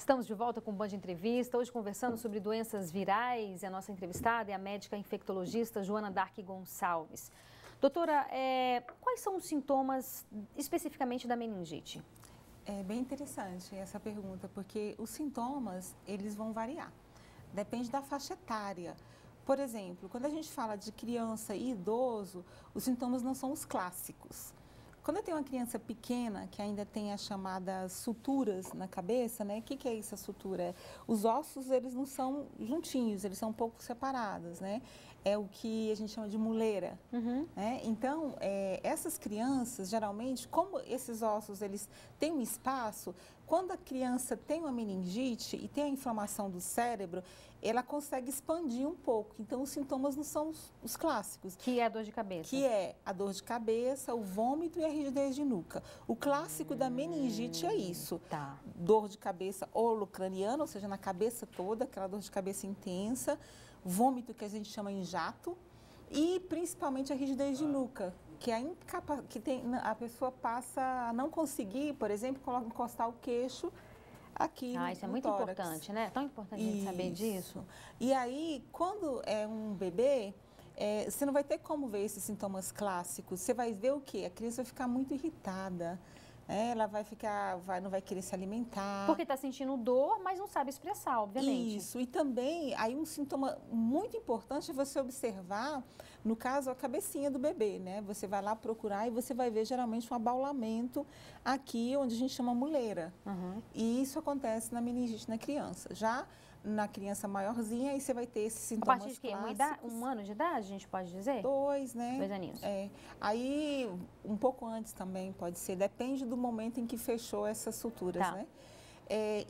Estamos de volta com o Band Entrevista, hoje conversando sobre doenças virais e a nossa entrevistada é a médica infectologista Joana Dark Gonçalves. Doutora, quais são os sintomas especificamente da meningite? É bem interessante essa pergunta, porque os sintomas, eles vão variar, depende da faixa etária. Por exemplo, quando a gente fala de criança e idoso, os sintomas não são os clássicos. Quando eu tenho uma criança pequena, que ainda tem as chamadas suturas na cabeça, né? O que é isso, a sutura? Os ossos, eles não são juntinhos, eles são um pouco separados, né? É o que a gente chama de muleira, né? Então, essas crianças, geralmente, como esses ossos, eles têm um espaço, quando a criança tem uma meningite e tem a inflamação do cérebro, ela consegue expandir um pouco. Então, os sintomas não são os clássicos. Que é a dor de cabeça. Que é a dor de cabeça, o vômito e a rigidez de nuca. O clássico da meningite é isso. Tá. Dor de cabeça holocraniana, ou seja, na cabeça toda, aquela dor de cabeça intensa. Vômito, que a gente chama em jato. E, principalmente, a rigidez de nuca, que a pessoa passa a não conseguir, por exemplo, encostar o queixo aqui no isso é muito tórax. importante, né? É tão importante a gente saber disso. E aí, quando é um bebê, você não vai ter como ver esses sintomas clássicos. Você vai ver o quê? A criança vai ficar muito irritada. Ela vai ficar, não vai querer se alimentar. Porque está sentindo dor, mas não sabe expressar, obviamente. Isso, e também, aí um sintoma muito importante é você observar, no caso, a cabecinha do bebê, né? Você vai lá procurar e você vai ver geralmente um abaulamento aqui, onde a gente chama muleira. E isso acontece na meningite na criança. Já na criança maiorzinha, aí você vai ter esses sintomas clássicos. A partir de clássicos. um ano de idade, a gente pode dizer? 2, né? 2 aninhos. Aí, um pouco antes também pode ser, depende do momento em que fechou essas suturas, né?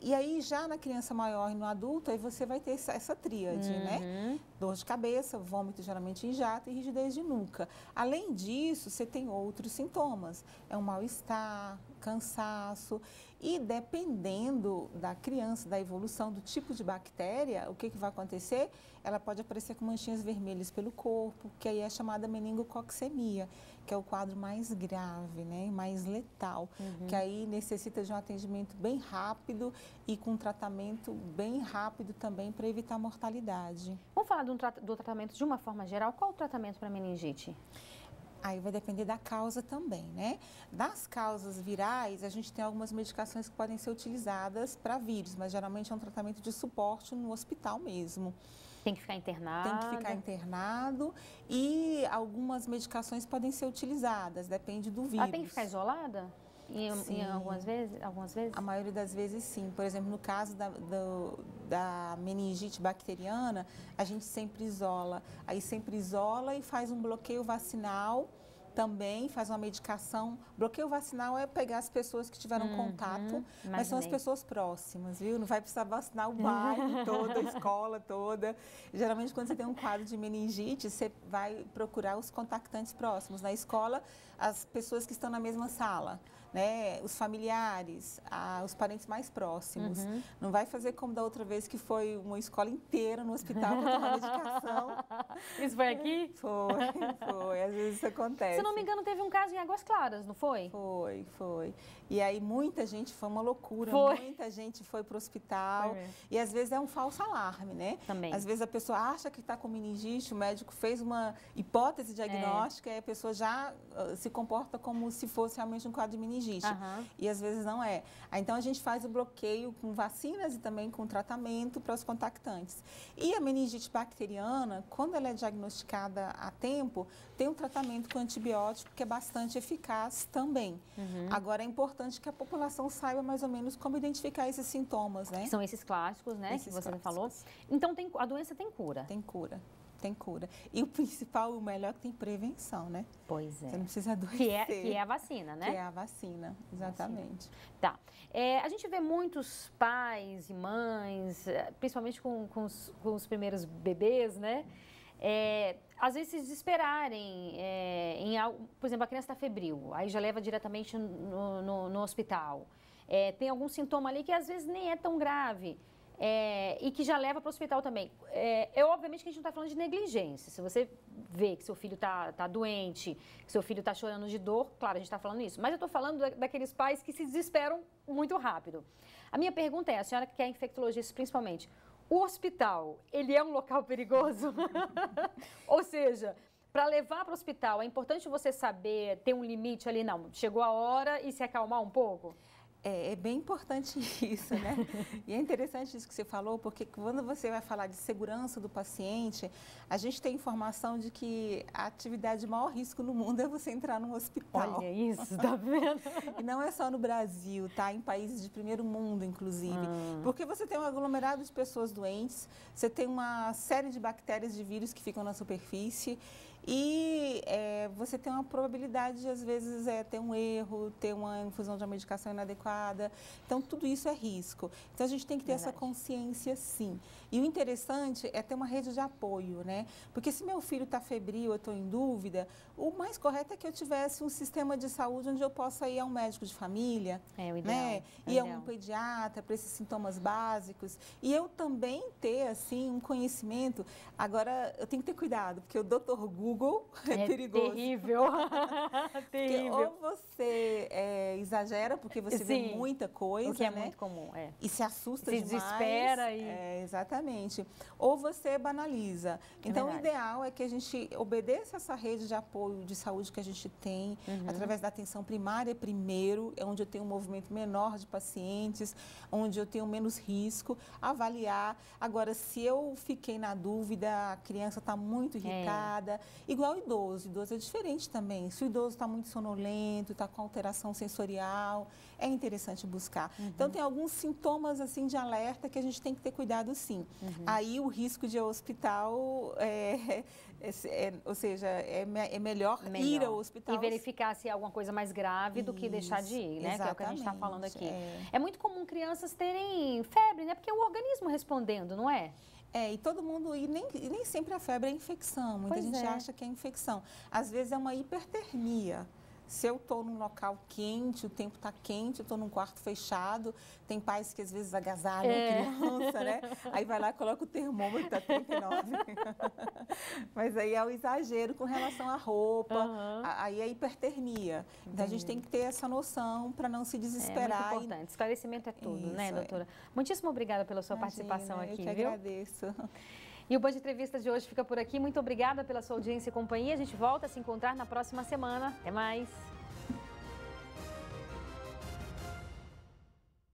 E aí, já na criança maior e no adulto, aí você vai ter essa tríade, né? Dor de cabeça, vômito geralmente em jato e rigidez de nuca. Além disso, você tem outros sintomas. É um mal-estar, cansaço. E dependendo da criança, da evolução, do tipo de bactéria, o que vai acontecer? Ela pode aparecer com manchinhas vermelhas pelo corpo, que aí é chamada meningococcemia, que é o quadro mais grave, né? Mais letal, que aí necessita de um atendimento bem rápido e com um tratamento bem rápido também para evitar mortalidade. Vamos falar do tratamento de uma forma geral. Qual o tratamento para meningite? Aí vai depender da causa também, né? Das causas virais, a gente tem algumas medicações que podem ser utilizadas para vírus, mas geralmente é um tratamento de suporte no hospital mesmo. Tem que ficar internado? Tem que ficar internado e algumas medicações podem ser utilizadas, depende do vírus. Ela tem que ficar isolada? Em algumas vezes? A maioria das vezes, sim. Por exemplo, no caso da meningite bacteriana, a gente sempre isola. Aí sempre isola e faz um bloqueio vacinal também, faz uma medicação. Bloqueio vacinal é pegar as pessoas que tiveram contato, mas são as pessoas próximas, viu? Não vai precisar vacinar o bairro todo, a escola toda. Geralmente, quando você tem um quadro de meningite, você vai procurar os contactantes próximos. Na escola, as pessoas que estão na mesma sala, né? Os familiares, os parentes mais próximos. Não vai fazer como da outra vez, que foi uma escola inteira no hospital para tomar medicação. Isso foi aqui? Foi. Às vezes isso acontece. Se não me engano, teve um caso em Águas Claras, não foi? Foi. E aí muita gente, foi uma loucura, muita gente foi para o hospital. E às vezes é um falso alarme, né? Também. Às vezes a pessoa acha que está com meningite, o médico fez uma hipótese diagnóstica e a pessoa já se comporta como se fosse realmente um quadro de meningite. E às vezes não é. Então a gente faz o bloqueio com vacinas e também com tratamento para os contactantes. E a meningite bacteriana, quando ela é diagnosticada a tempo, tem um tratamento com antibiótico que é bastante eficaz também. Agora é importante que a população saiba mais ou menos como identificar esses sintomas, né? Que são esses clássicos, né? Que você falou. Então a doença tem cura? Tem cura. Tem cura. E o principal, o melhor, é que tem prevenção, né? Pois é. Você não precisa adoecer. Que é a vacina, né? Que é a vacina, exatamente. Tá. A gente vê muitos pais e mães, principalmente com os primeiros bebês, né? Às vezes se desesperarem em algo, por exemplo, a criança está febril, aí já leva diretamente no hospital. Tem algum sintoma ali que às vezes nem é tão grave. E que já leva para o hospital também. Obviamente que a gente não está falando de negligência. Se você vê que seu filho está doente, que seu filho está chorando de dor, claro, a gente está falando isso. Mas eu estou falando daqueles pais que se desesperam muito rápido. A minha pergunta é, a senhora que é infectologista principalmente, o hospital, ele é um local perigoso? Ou seja, para levar para o hospital, é importante você saber, ter um limite ali, não, chegou a hora e se acalmar um pouco? É bem importante isso, né? E é interessante isso que você falou, porque quando você vai falar de segurança do paciente, a gente tem informação de que a atividade de maior risco no mundo é você entrar num hospital. Olha isso, tá vendo? E não é só no Brasil, tá? Em países de primeiro mundo, inclusive. Porque você tem um aglomerado de pessoas doentes, você tem uma série de bactérias, de vírus que ficam na superfície e você tem uma probabilidade de, às vezes, ter um erro, ter uma infusão de uma medicação inadequada. Então, tudo isso é risco. Então, a gente tem que ter essa consciência, sim. E o interessante é ter uma rede de apoio, né? Porque se meu filho está febril, eu estou em dúvida, o mais correto é que eu tivesse um sistema de saúde onde eu possa ir a um médico de família, o ideal, né? Ir a um pediatra para esses sintomas básicos. E eu também ter, assim, um conhecimento. Agora, eu tenho que ter cuidado, porque o Dr. Google é perigoso. Terrível. Terrível. Ou você exagera, porque você vê muita coisa, o que é né? muito comum, E se assusta se demais. Desespera e... exatamente. Ou você banaliza. Então, o ideal é que a gente obedeça essa rede de apoio de saúde que a gente tem, através da atenção primária primeiro, é onde eu tenho um movimento menor de pacientes, onde eu tenho menos risco, avaliar. Agora, se eu fiquei na dúvida, a criança está muito irritada, igual o idoso é diferente também. Se o idoso está muito sonolento, está com alteração sensorial, é interessante buscar. Então, tem alguns sintomas assim de alerta que a gente tem que ter cuidado, sim. Aí, o risco de ir ao hospital, ou seja, é melhor ir ao hospital. E verificar se é alguma coisa mais grave do que deixar de ir, né? Que é o que a gente está falando aqui. É muito comum crianças terem febre, né? Porque é o organismo respondendo, não é? E todo mundo, e nem sempre a febre é infecção, muita gente acha que é infecção. Às vezes é uma hipertermia. Se eu estou num local quente, o tempo está quente, eu estou num quarto fechado, tem pais que às vezes agasalham a criança, né? Aí vai lá e coloca o termômetro, está 39. Mas aí é o exagero com relação à roupa, aí é hipertermia. Então a gente tem que ter essa noção para não se desesperar. É muito importante, esclarecimento é tudo, né, doutora? Muitíssimo obrigada pela sua participação aqui, viu? Eu que agradeço. E o Band Entrevista de hoje fica por aqui. Muito obrigada pela sua audiência e companhia. A gente volta a se encontrar na próxima semana. Até mais!